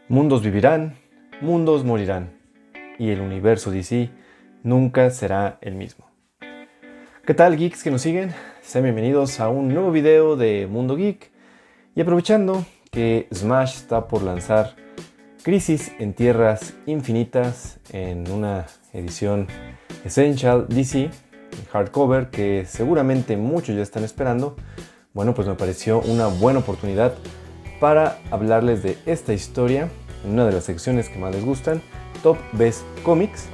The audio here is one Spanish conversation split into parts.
Mundos vivirán, mundos morirán, y el universo DC nunca será el mismo. ¿Qué tal, geeks que nos siguen? Sean bienvenidos a un nuevo video de Mundo Geek. Y aprovechando que Smash está por lanzar Crisis en Tierras Infinitas en una edición Essential DC, hardcover, que seguramente muchos ya están esperando, bueno, pues me pareció una buena oportunidad para hablarles de esta historia en una de las secciones que más les gustan, Top Best Comics.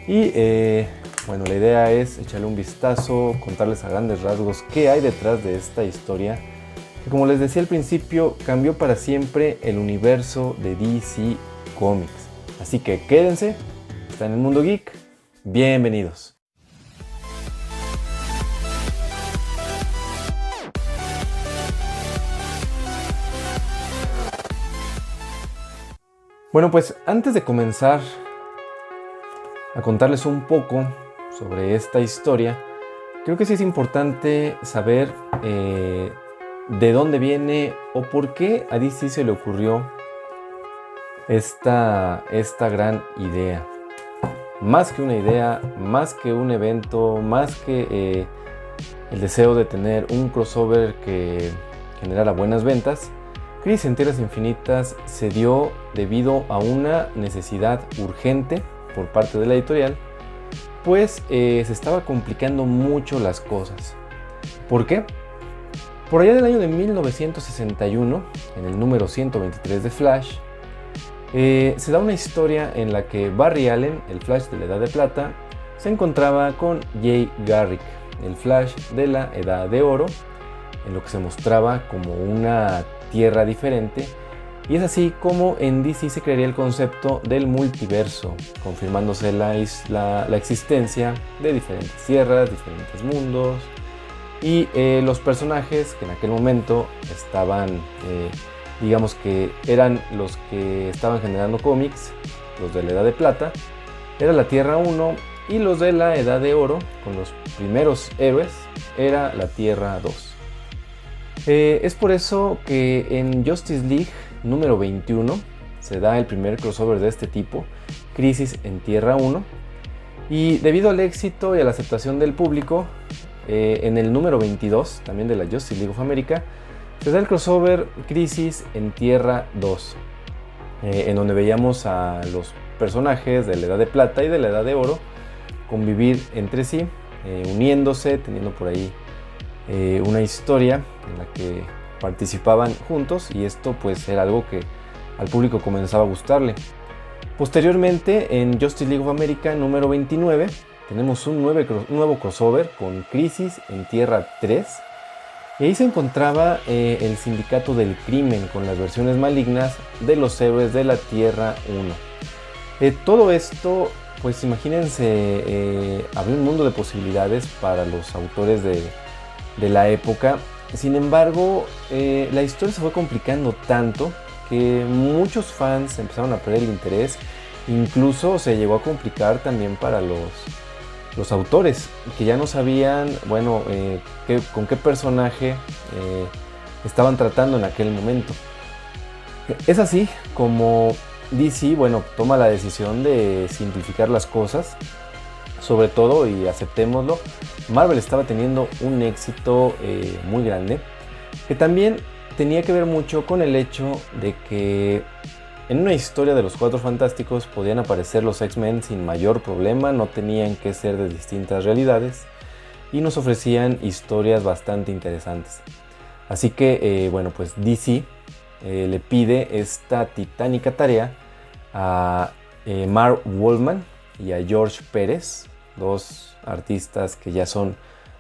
Y bueno, la idea es echarle un vistazo, contarles a grandes rasgos qué hay detrás de esta historia, que, como les decía al principio, cambió para siempre el universo de DC Comics. Así que quédense, están en el Mundo Geek, bienvenidos. Bueno, pues antes de comenzar a contarles un poco sobre esta historia, creo que sí es importante saber de dónde viene o por qué a DC se le ocurrió esta gran idea. Más que una idea, más que un evento, más que el deseo de tener un crossover que generara buenas ventas, Crisis en Tierras Infinitas se dio debido a una necesidad urgente por parte de la editorial, pues se estaba complicando mucho las cosas. ¿Por qué? Por allá del año de 1961, en el número 123 de Flash, se da una historia en la que Barry Allen, el Flash de la Edad de Plata, se encontraba con Jay Garrick, el Flash de la Edad de Oro, en lo que se mostraba como una tierra diferente, y es así como en DC se crearía el concepto del multiverso, confirmándose la existencia de diferentes tierras, diferentes mundos, y los personajes que en aquel momento estaban, digamos que eran los que estaban generando cómics, los de la Edad de Plata, era la Tierra 1, y los de la Edad de Oro, con los primeros héroes, era la Tierra 2. Es por eso que en Justice League número 21 se da el primer crossover de este tipo, Crisis en Tierra 1, y debido al éxito y a la aceptación del público, en el número 22, también de la Justice League of America, se da el crossover Crisis en Tierra 2, en donde veíamos a los personajes de la Edad de Plata y de la Edad de Oro convivir entre sí, uniéndose, teniendo por ahí una historia en la que participaban juntos, y esto pues era algo que al público comenzaba a gustarle. Posteriormente, en Justice League of America número 29 tenemos un nuevo crossover con Crisis en Tierra 3, y ahí se encontraba el Sindicato del Crimen con las versiones malignas de los héroes de la Tierra 1. Todo esto, pues imagínense, abrió un mundo de posibilidades para los autores de la época. Sin embargo, la historia se fue complicando tanto que muchos fans empezaron a perder el interés. Incluso se llegó a complicar también para los autores, que ya no sabían, bueno, con qué personaje estaban tratando en aquel momento. Es así como DC, bueno, toma la decisión de simplificar las cosas. Sobre todo, y aceptémoslo, Marvel estaba teniendo un éxito muy grande, que también tenía que ver mucho con el hecho de que en una historia de los Cuatro Fantásticos podían aparecer los X-Men sin mayor problema, no tenían que ser de distintas realidades, y nos ofrecían historias bastante interesantes. Así que, bueno, pues DC le pide esta titánica tarea a Marv Wolfman y a George Pérez, dos artistas que ya son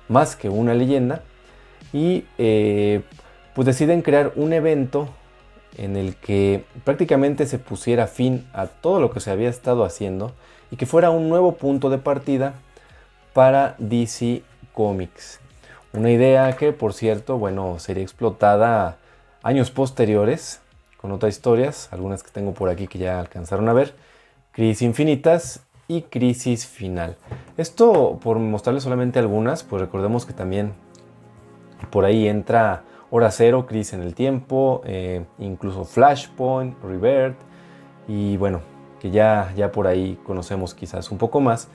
más que una leyenda, y pues deciden crear un evento en el que prácticamente se pusiera fin a todo lo que se había estado haciendo y que fuera un nuevo punto de partida para DC Comics. Una idea que, por cierto, bueno, sería explotada años posteriores con otras historias, algunas que tengo por aquí que ya alcanzaron a ver, Crisis Infinitas y Crisis Final. Esto por mostrarles solamente algunas, pues recordemos que también por ahí entra Hora Cero, Crisis en el Tiempo, incluso Flashpoint, Rebirth, y bueno, que ya por ahí conocemos quizás un poco más.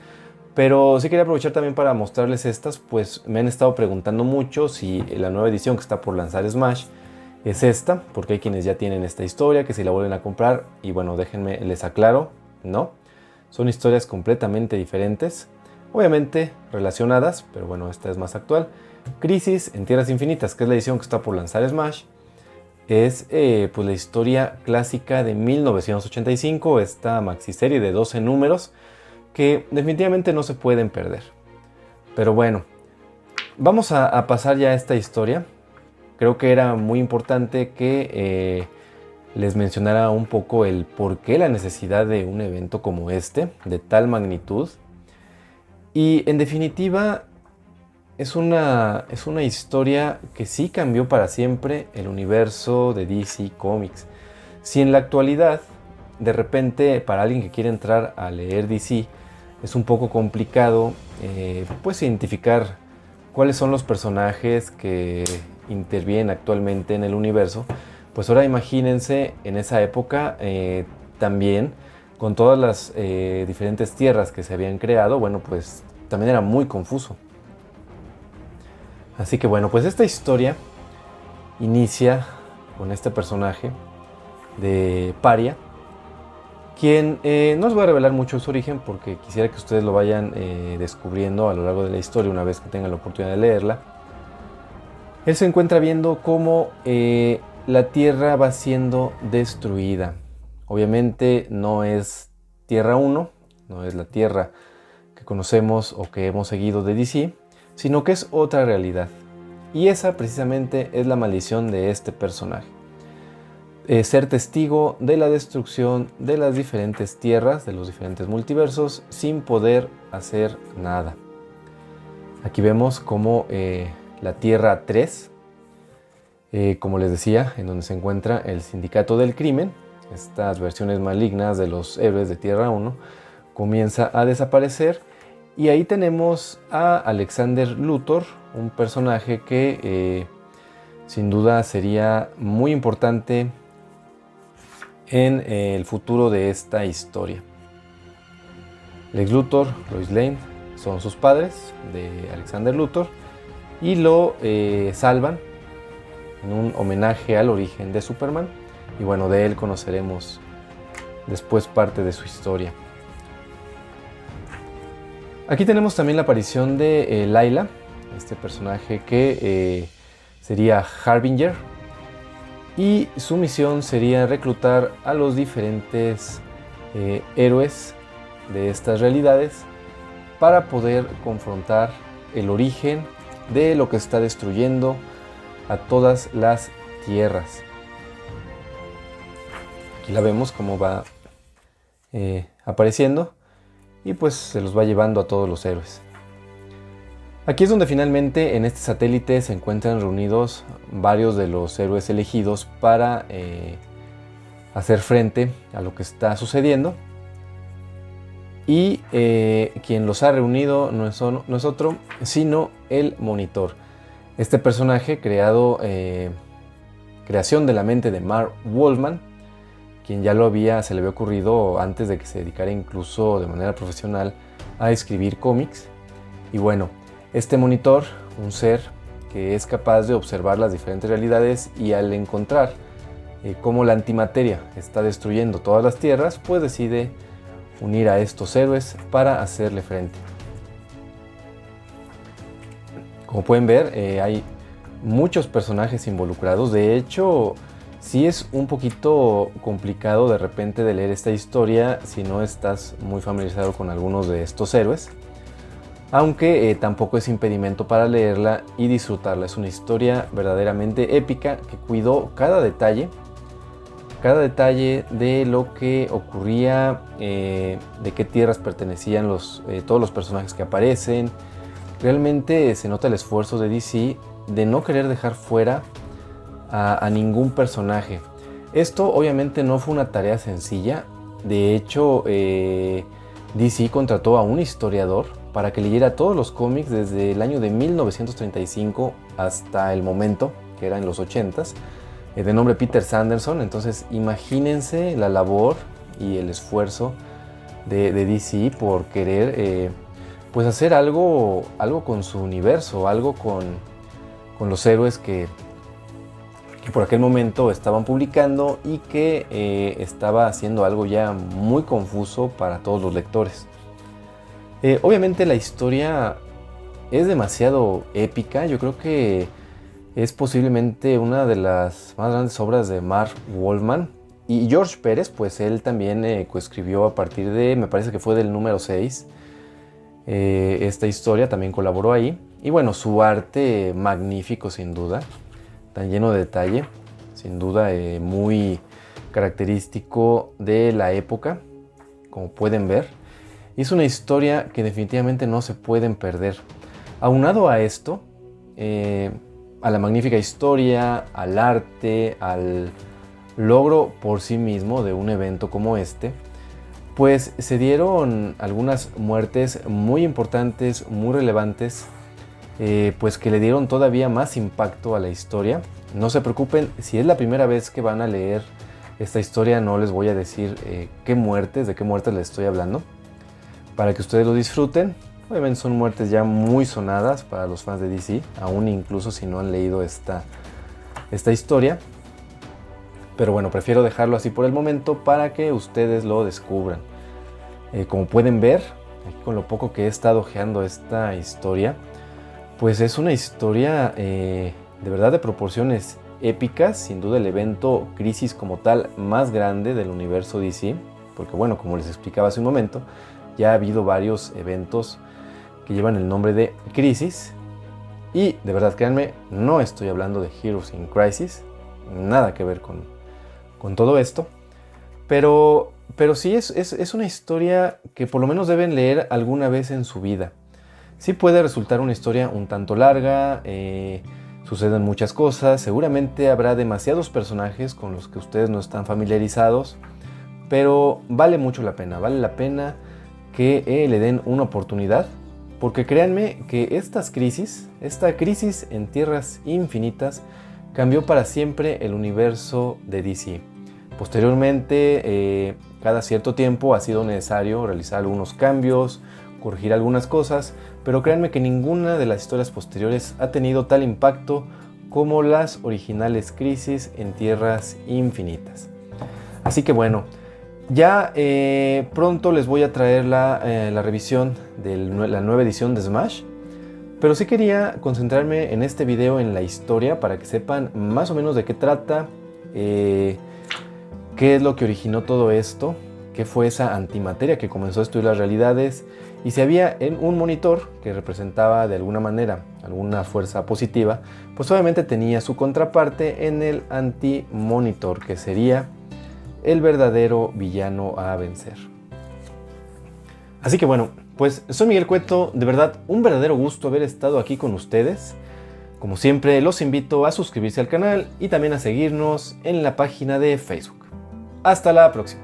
Pero sí quería aprovechar también para mostrarles estas, pues me han estado preguntando mucho si la nueva edición que está por lanzar Smash es esta, porque hay quienes ya tienen esta historia, que si la vuelven a comprar, y bueno, déjenme, les aclaro, no. Son historias completamente diferentes, obviamente relacionadas, pero bueno, esta es más actual. Crisis en Tierras Infinitas, que es la edición que está por lanzar Smash, es pues la historia clásica de 1985, esta maxiserie de 12 números, que definitivamente no se pueden perder. Pero bueno, vamos a pasar ya a esta historia. Creo que era muy importante que les mencionara un poco el por qué la necesidad de un evento como este, de tal magnitud. Y en definitiva, es una historia que sí cambió para siempre el universo de DC Comics. Si en la actualidad, de repente, para alguien que quiere entrar a leer DC, es un poco complicado pues identificar cuáles son los personajes que intervienen actualmente en el universo, pues ahora imagínense en esa época también con todas las diferentes tierras que se habían creado, bueno, pues también era muy confuso. Así que bueno, pues esta historia inicia con este personaje de Paria, quien no les voy a revelar mucho su origen porque quisiera que ustedes lo vayan descubriendo a lo largo de la historia una vez que tengan la oportunidad de leerla. Él se encuentra viendo cómo la Tierra va siendo destruida. Obviamente no es Tierra 1, no es la Tierra que conocemos o que hemos seguido de DC, sino que es otra realidad. Y esa precisamente es la maldición de este personaje. Ser testigo de la destrucción de las diferentes tierras, de los diferentes multiversos, sin poder hacer nada. Aquí vemos cómo la Tierra 3, como les decía, en donde se encuentra el Sindicato del Crimen, estas versiones malignas de los héroes de Tierra 1, comienza a desaparecer. Y ahí tenemos a Alexander Luthor, un personaje que sin duda sería muy importante en el futuro de esta historia. Lex Luthor, Lois Lane son sus padres de Alexander Luthor y lo salvan en un homenaje al origen de Superman, y bueno, de él conoceremos después parte de su historia. Aquí tenemos también la aparición de Layla, este personaje que sería Harbinger, y su misión sería reclutar a los diferentes héroes de estas realidades para poder confrontar el origen de lo que está destruyendo a todas las tierras. Aquí la vemos cómo va apareciendo y pues se los va llevando a todos los héroes. Aquí es donde finalmente en este satélite se encuentran reunidos varios de los héroes elegidos para hacer frente a lo que está sucediendo. Y quien los ha reunido no es otro, sino el Monitor. Este personaje creación de la mente de Marv Wolfman, quien ya se le había ocurrido antes de que se dedicara incluso de manera profesional a escribir cómics. Y bueno, este Monitor, un ser que es capaz de observar las diferentes realidades, y al encontrar cómo la antimateria está destruyendo todas las tierras, pues decide unir a estos héroes para hacerle frente. Como pueden ver, hay muchos personajes involucrados. De hecho, sí es un poquito complicado de repente de leer esta historia si no estás muy familiarizado con algunos de estos héroes. Aunque tampoco es impedimento para leerla y disfrutarla. Es una historia verdaderamente épica que cuidó cada detalle de lo que ocurría, de qué tierras pertenecían todos los personajes que aparecen. Realmente se nota el esfuerzo de DC de no querer dejar fuera a ningún personaje. Esto obviamente no fue una tarea sencilla. De hecho, DC contrató a un historiador para que leyera todos los cómics desde el año de 1935 hasta el momento, que era en los 80s, de nombre Peter Sanderson. Entonces imagínense la labor y el esfuerzo de DC por querer pues hacer algo con su universo, algo con los héroes que por aquel momento estaban publicando y que estaba haciendo algo ya muy confuso para todos los lectores. Obviamente la historia es demasiado épica. Yo creo que es posiblemente una de las más grandes obras de Marv Wolfman. Y George Pérez, pues él también coescribió a partir de, me parece que fue del número 6, esta historia, también colaboró ahí. Y bueno, su arte magnífico sin duda, tan lleno de detalle, sin duda muy característico de la época, como pueden ver. Y es una historia que definitivamente no se pueden perder. Aunado a esto, a la magnífica historia, al arte, al logro por sí mismo de un evento como este, pues se dieron algunas muertes muy importantes, muy relevantes, pues que le dieron todavía más impacto a la historia. No se preocupen, si es la primera vez que van a leer esta historia, no les voy a decir de qué muertes les estoy hablando, para que ustedes lo disfruten. Obviamente son muertes ya muy sonadas para los fans de DC, aún incluso si no han leído esta historia. Pero bueno, prefiero dejarlo así por el momento para que ustedes lo descubran. Como pueden ver, aquí con lo poco que he estado ojeando esta historia, pues es una historia de verdad de proporciones épicas. Sin duda el evento Crisis como tal más grande del universo DC. Porque bueno, como les explicaba hace un momento, ya ha habido varios eventos que llevan el nombre de Crisis. Y de verdad, créanme, no estoy hablando de Heroes in Crisis. Nada que ver con todo esto, pero sí es una historia que por lo menos deben leer alguna vez en su vida. Sí puede resultar una historia un tanto larga, suceden muchas cosas, seguramente habrá demasiados personajes con los que ustedes no están familiarizados, pero vale mucho la pena, vale la pena que le den una oportunidad, porque créanme que esta crisis en Tierras Infinitas cambió para siempre el universo de DC. Posteriormente, cada cierto tiempo ha sido necesario realizar algunos cambios, corregir algunas cosas, pero créanme que ninguna de las historias posteriores ha tenido tal impacto como las originales Crisis en Tierras Infinitas. Así que bueno, ya pronto les voy a traer la revisión de la nueva edición de Smash, pero sí quería concentrarme en este video en la historia para que sepan más o menos de qué trata, qué es lo que originó todo esto, qué fue esa antimateria que comenzó a estudiar las realidades y si había en un monitor que representaba de alguna manera alguna fuerza positiva, pues obviamente tenía su contraparte en el anti-monitor, que sería el verdadero villano a vencer. Así que bueno, pues soy Miguel Cueto, de verdad un verdadero gusto haber estado aquí con ustedes. Como siempre, los invito a suscribirse al canal y también a seguirnos en la página de Facebook. Hasta la próxima.